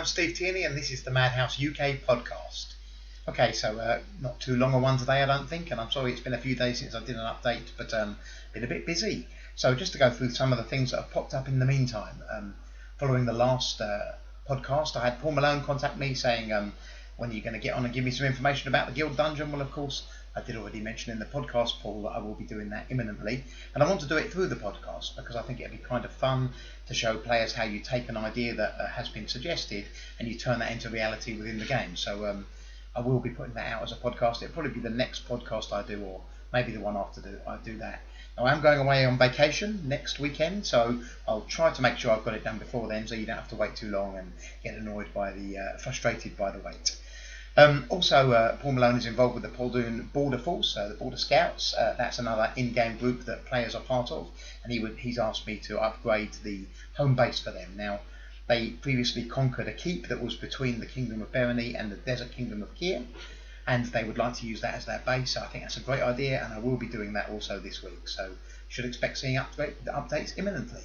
I'm Steve Tierney and this is the Madhouse UK podcast. Okay, so not too long a one today I don't think, and I'm sorry it's been a few days since I did an update, but been a bit busy. So just to go through some of the things that have popped up in the meantime. Following the last podcast, I had Paul Malone contact me saying, when are you going to get on and give me some information about the Guild Dungeon? Well, of course, I did already mention in the podcast, Paul, that I will be doing that imminently. And I want to do it through the podcast because I think it'd be kind of fun to show players how you take an idea that has been suggested and you turn that into reality within the game. So I will be putting that out as a podcast. It'll probably be the next podcast I do, or maybe the one after I do that. Now, I am going away on vacation next weekend, so I'll try to make sure I've got it done before then, so you don't have to wait too long and get annoyed by frustrated by the wait. Also, Paul Malone is involved with the Poldoon Border Force, the Border Scouts. That's another in-game group that players are part of, and he's asked me to upgrade the home base for them. Now, they previously conquered a keep that was between the Kingdom of Bereni and the Desert Kingdom of Kier, and they would like to use that as their base. So I think that's a great idea, and I will be doing that also this week. So you should expect seeing updates imminently.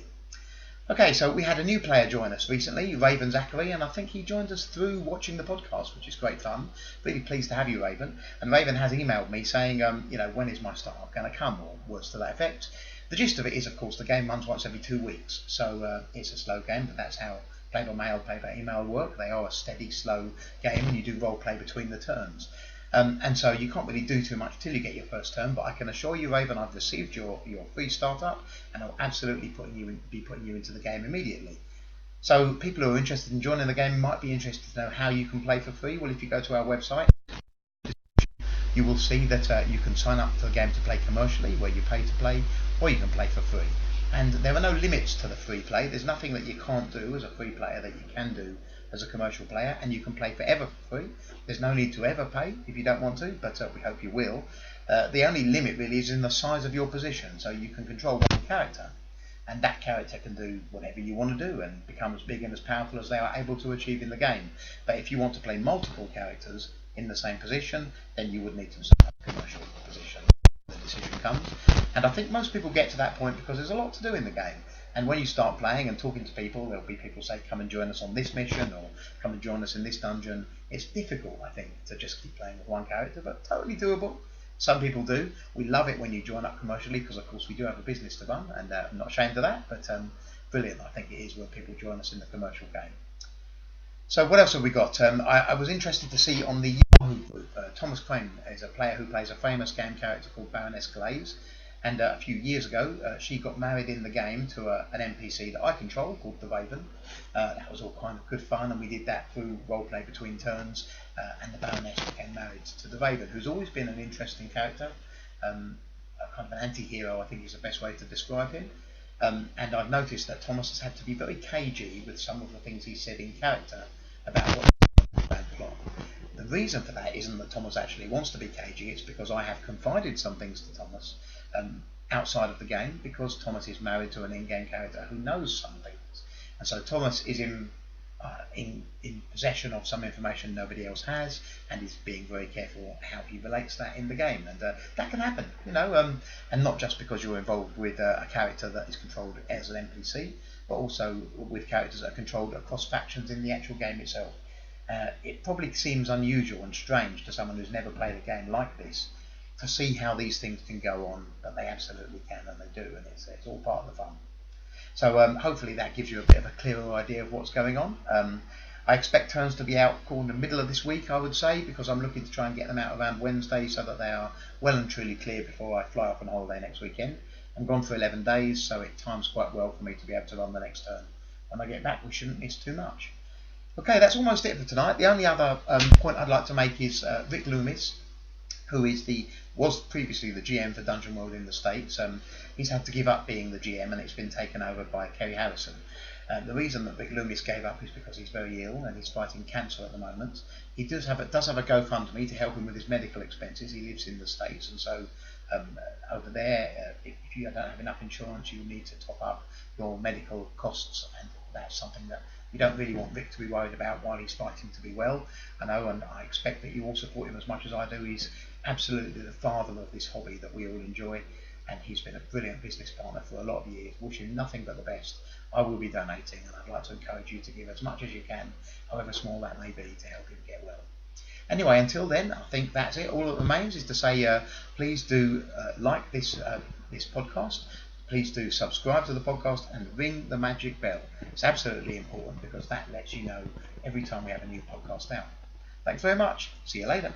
Okay, so we had a new player join us recently, Raven Zachary, and I think he joined us through watching the podcast, which is great fun. Really pleased to have you, Raven. And Raven has emailed me saying, when is my start going to come, or words to that effect. The gist of it is, of course, the game runs once every 2 weeks, so it's a slow game, but that's how play by mail, play by email work. They are a steady, slow game, and you do role play between the turns. And so you can't really do too much till you get your first turn, but I can assure you, Raven, I've received your free startup, and I'll absolutely be putting you into the game immediately. So people who are interested in joining the game might be interested to know how you can play for free. Well, if you go to our website, you will see that you can sign up to the game to play commercially, where you pay to play, or you can play for free. And there are no limits to the free play. There's nothing that you can't do as a free player that you can do as a commercial player, and you can play forever for free. There's no need to ever pay if you don't want to, but we hope you will. The only limit really is in the size of your position, so you can control one character, and that character can do whatever you want to do and become as big and as powerful as they are able to achieve in the game. But if you want to play multiple characters in the same position, then you would need to set up a commercial position when the decision comes. And I think most people get to that point because there's a lot to do in the game. And when you start playing and talking to people, there'll be people say, come and join us on this mission, or come and join us in this dungeon. It's difficult, I think, to just keep playing with one character, but totally doable. Some people do. We love it when you join up commercially, because of course we do have a business to run, and I'm not ashamed of that, but brilliant, I think it is, when people join us in the commercial game. So what else have we got? I was interested to see on the Yahoo group, Thomas Crane is a player who plays a famous game character called Baroness Glaze. And a few years ago, she got married in the game to an NPC that I control called the Raven. That was all kind of good fun, and we did that through roleplay between turns. And the Baroness became married to the Raven, who's always been an interesting character, a kind of an anti-hero, I think is the best way to describe him. And I've noticed that Thomas has had to be very cagey with some of the things he said in character about what the bad plot. The reason for that isn't that Thomas actually wants to be cagey, it's because I have confided some things to Thomas outside of the game, because Thomas is married to an in-game character who knows some things, and so Thomas is in possession of some information nobody else has, and is being very careful how he relates that in the game, and that can happen, and not just because you're involved with a character that is controlled as an NPC, but also with characters that are controlled across factions in the actual game itself. It probably seems unusual and strange to someone who's never played a game like this to see how these things can go on, but they absolutely can, and they do, and it's all part of the fun. So hopefully that gives you a bit of a clearer idea of what's going on. I expect turns to be out in the middle of this week, I would say, because I'm looking to try and get them out around Wednesday so that they are well and truly clear before I fly off on holiday next weekend. I'm gone for 11 days, so it times quite well for me to be able to run the next turn. When I get back, we shouldn't miss too much. Okay, that's almost it for tonight. The only other point I'd like to make is Rick Loomis, who was previously the GM for Dungeonworld in the States. He's had to give up being the GM, and it's been taken over by Kerry Harrison. The reason that Rick Loomis gave up is because he's very ill and he's fighting cancer at the moment. He does have a GoFundMe to help him with his medical expenses. He lives in the States, and so over there, if you don't have enough insurance, you need to top up your medical costs, and that's something that you don't really want Rick to be worried about while he's fighting to be well. I know, and I expect that you all support him as much as I do. He's absolutely the father of this hobby that we all enjoy, and he's been a brilliant business partner for a lot of years. Wish him nothing but the best. I will be donating, and I'd like to encourage you to give as much as you can, however small that may be, to help him get well. Anyway, until then, I think that's it. All that remains is to say, please do like this podcast. Please do subscribe to the podcast and ring the magic bell. It's absolutely important because that lets you know every time we have a new podcast out. Thanks very much. See you later.